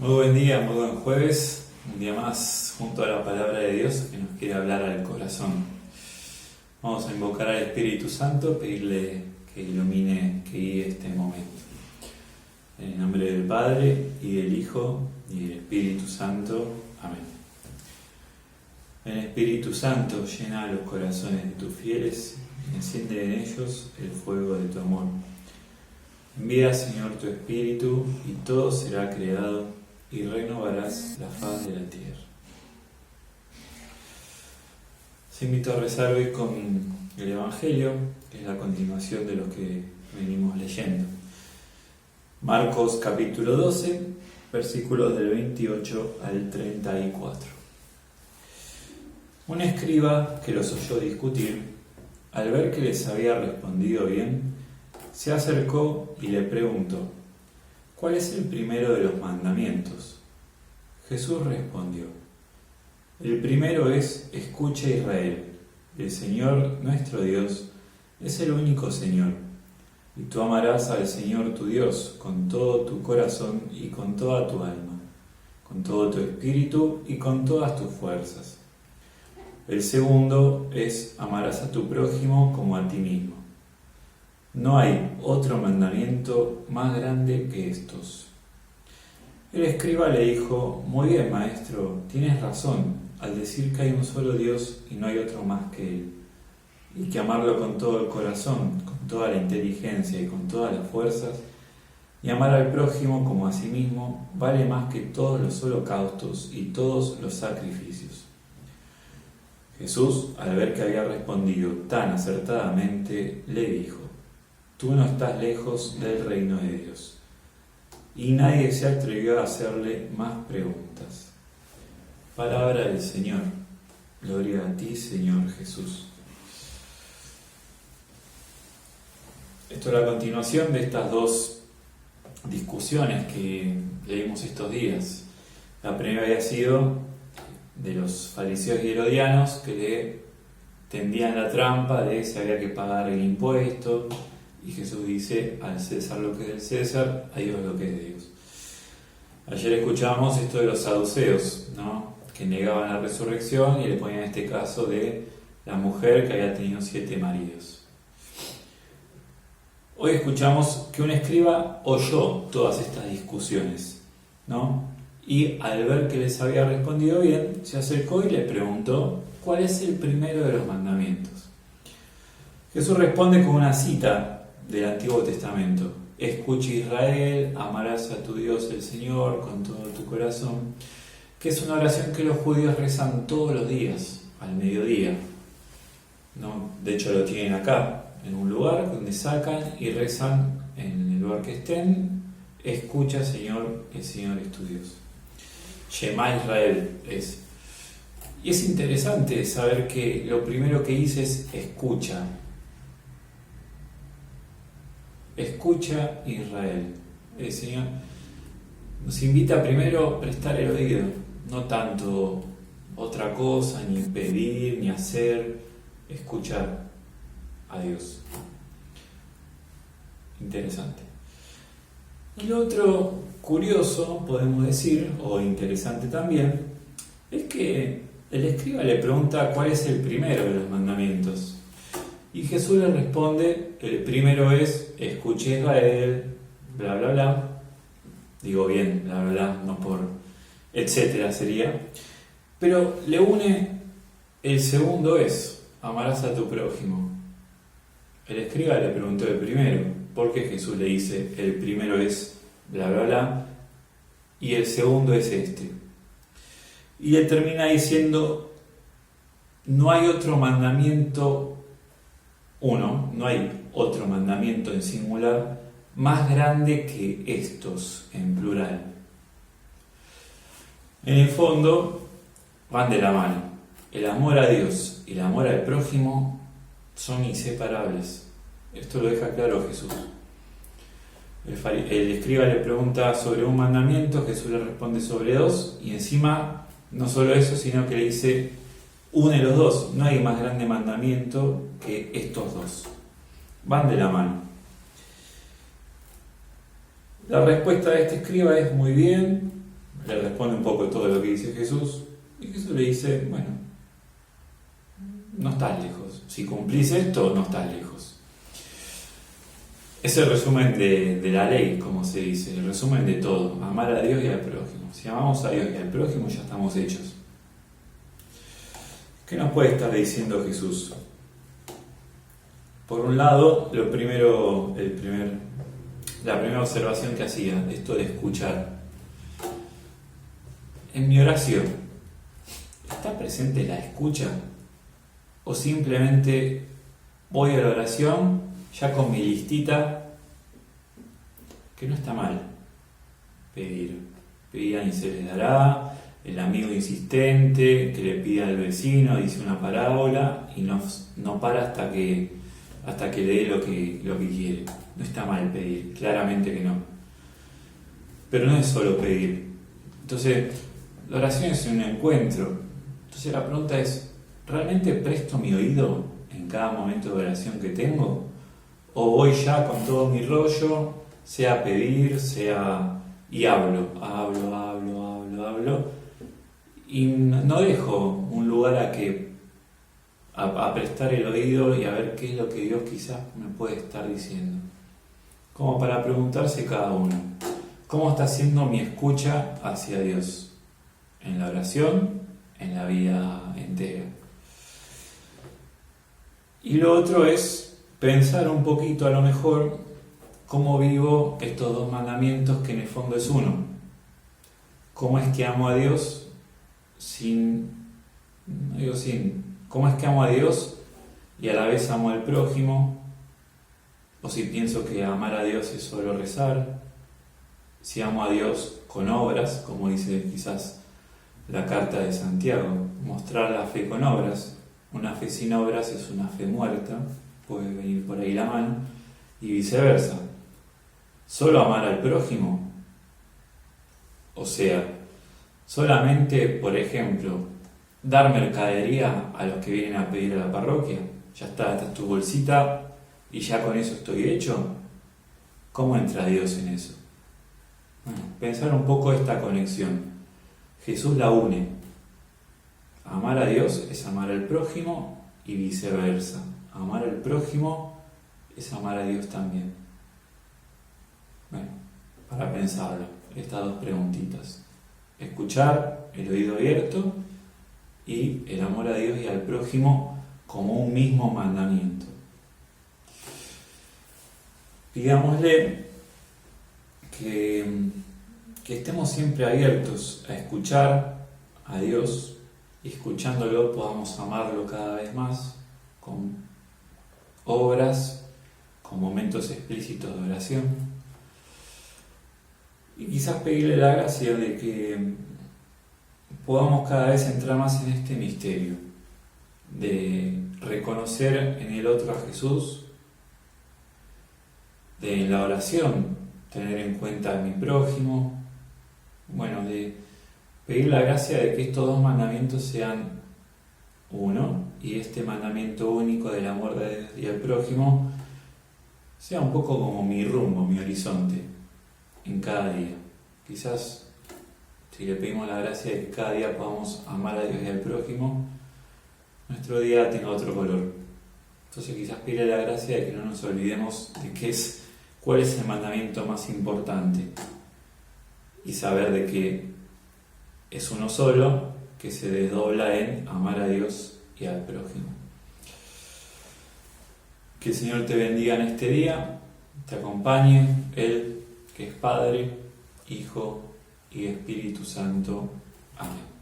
Muy buen día, muy buen jueves, un día más junto a la palabra de Dios que nos quiere hablar al corazón. Vamos a invocar al Espíritu Santo, pedirle que ilumine, que guíe este momento. En el nombre del Padre, y del Hijo, y del Espíritu Santo. Amén. Ven Espíritu Santo, llena los corazones de tus fieles y enciende en ellos el fuego de tu amor. Envía, Señor, tu Espíritu y todo será creado y renovarás la faz de la tierra. Os invito a rezar hoy con el Evangelio, que es la continuación de lo que venimos leyendo. Marcos capítulo 12, versículos del 28 al 34. Un escriba que los oyó discutir, al ver que les había respondido bien, se acercó y le preguntó: ¿cuál es el primero de los mandamientos? Jesús respondió: el primero es: escucha Israel, el Señor nuestro Dios es el único Señor, y tú amarás al Señor tu Dios con todo tu corazón y con toda tu alma, con todo tu espíritu y con todas tus fuerzas. El segundo es: amarás a tu prójimo como a ti mismo. No hay otro mandamiento más grande que estos. El escriba le dijo: muy bien, maestro, tienes razón al decir que hay un solo Dios y no hay otro más que Él, y que amarlo con todo el corazón, con toda la inteligencia y con todas las fuerzas, y amar al prójimo como a sí mismo, vale más que todos los holocaustos y todos los sacrificios. Jesús, al ver que había respondido tan acertadamente, le dijo: tú no estás lejos del reino de Dios. Y nadie se atrevió a hacerle más preguntas. Palabra del Señor. Gloria a ti, Señor Jesús. Esto es la continuación de estas dos discusiones que leímos estos días. La primera había sido de los fariseos y herodianos, que le tendían la trampa de si había que pagar el impuesto. Y Jesús dice: al César lo que es del César, a Dios lo que es de Dios. Ayer escuchábamos esto de los saduceos, ¿no?, que negaban la resurrección y le ponían este caso de la mujer que había tenido 7 maridos. Hoy escuchamos que un escriba oyó todas estas discusiones, ¿no?, y al ver que les había respondido bien, se acercó y le preguntó: ¿cuál es el primero de los mandamientos? Jesús responde con una cita del Antiguo Testamento: escucha Israel, amarás a tu Dios el Señor con todo tu corazón, que es una oración que los judíos rezan todos los días, al mediodía, ¿no? De hecho lo tienen acá, en un lugar donde sacan y rezan en el lugar que estén: escucha, Señor, el Señor es tu Dios. Shema Israel es. Y es interesante saber que lo primero que dice es escucha. Escucha Israel. El Señor nos invita primero a prestar el oído, no tanto otra cosa, ni pedir, ni hacer, escuchar a Dios. Interesante. Y lo otro curioso, podemos decir, o interesante también, es que el escriba le pregunta cuál es el primero de los mandamientos. Y Jesús le responde: el primero es: escuche Israel, bla bla bla. Digo bien, bla bla bla, no por etcétera sería. Pero le une: el segundo es: amarás a tu prójimo. El escriba le preguntó el primero, porque Jesús le dice: el primero es bla bla bla, y el segundo es este. Y le termina diciendo: no hay otro mandamiento. No hay otro mandamiento en singular más grande que estos en plural. En el fondo van de la mano. El amor a Dios y el amor al prójimo son inseparables. Esto lo deja claro Jesús. El escriba le pregunta sobre un mandamiento, Jesús le responde sobre 2, y encima no solo eso, sino que le dice: une los dos. No hay más grande mandamiento que estos dos. Van de la mano. La respuesta de este escriba es: muy bien, le responde un poco todo lo que dice Jesús, y Jesús le dice, bueno, no estás lejos. Si cumplís esto, no estás lejos. Es el resumen de la ley, como se dice, el resumen de todo, amar a Dios y al prójimo. Si amamos a Dios y al prójimo, ya estamos hechos. ¿Qué nos puede estar diciendo Jesús? Por un lado, la primera observación que hacía, esto de escuchar. En mi oración, ¿está presente la escucha? ¿O simplemente voy a la oración ya con mi listita? Que no está mal pedir. Pidan y se les dará. El amigo insistente que le pide al vecino, dice una parábola y no para hasta que le dé lo que quiere. No está mal pedir, claramente que no. Pero no es solo pedir. Entonces, la oración es un encuentro. Entonces la pregunta es, ¿realmente presto mi oído en cada momento de oración que tengo? ¿O voy ya con todo mi rollo, sea pedir, sea... y hablo, y no dejo un lugar a prestar el oído y a ver qué es lo que Dios quizás me puede estar diciendo? Como para preguntarse cada uno, ¿cómo está siendo mi escucha hacia Dios? En la oración, en la vida entera. Y lo otro es pensar un poquito a lo mejor cómo vivo estos dos mandamientos que en el fondo es uno. ¿Cómo es que amo a Dios ¿cómo es que amo a Dios y a la vez amo al prójimo? O si pienso que amar a Dios es solo rezar, si amo a Dios con obras, como dice quizás la carta de Santiago, mostrar la fe con obras. Una fe sin obras es una fe muerta, puede venir por ahí la mano, y viceversa. ¿Solo amar al prójimo? O sea, solamente, por ejemplo, dar mercadería a los que vienen a pedir a la parroquia. Ya está, esta es tu bolsita y ya con eso estoy hecho. ¿Cómo entra Dios en eso? Bueno, pensar un poco esta conexión. Jesús la une. Amar a Dios es amar al prójimo y viceversa. Amar al prójimo es amar a Dios también. Bueno, para pensarlo, estas dos preguntitas. Escuchar, el oído abierto, y el amor a Dios y al prójimo como un mismo mandamiento. Pidámosle que estemos siempre abiertos a escuchar a Dios y escuchándolo podamos amarlo cada vez más con obras, con momentos explícitos de oración, y quizás pedirle la gracia de que podamos cada vez entrar más en este misterio de reconocer en el otro a Jesús, de en la oración tener en cuenta a mi prójimo, bueno, de pedir la gracia de que estos dos mandamientos sean uno, y este mandamiento único del amor de Dios y al prójimo sea un poco como mi rumbo, mi horizonte en cada día. Quizás si le pedimos la gracia de que cada día podamos amar a Dios y al prójimo, nuestro día tenga otro color. Entonces quizás pedirle la gracia de que no nos olvidemos de cuál es el mandamiento más importante, y saber de que es uno solo, que se desdobla en amar a Dios y al prójimo. Que el Señor te bendiga en este día, te acompañe, Él que es Padre, Hijo y Espíritu Santo. Amén.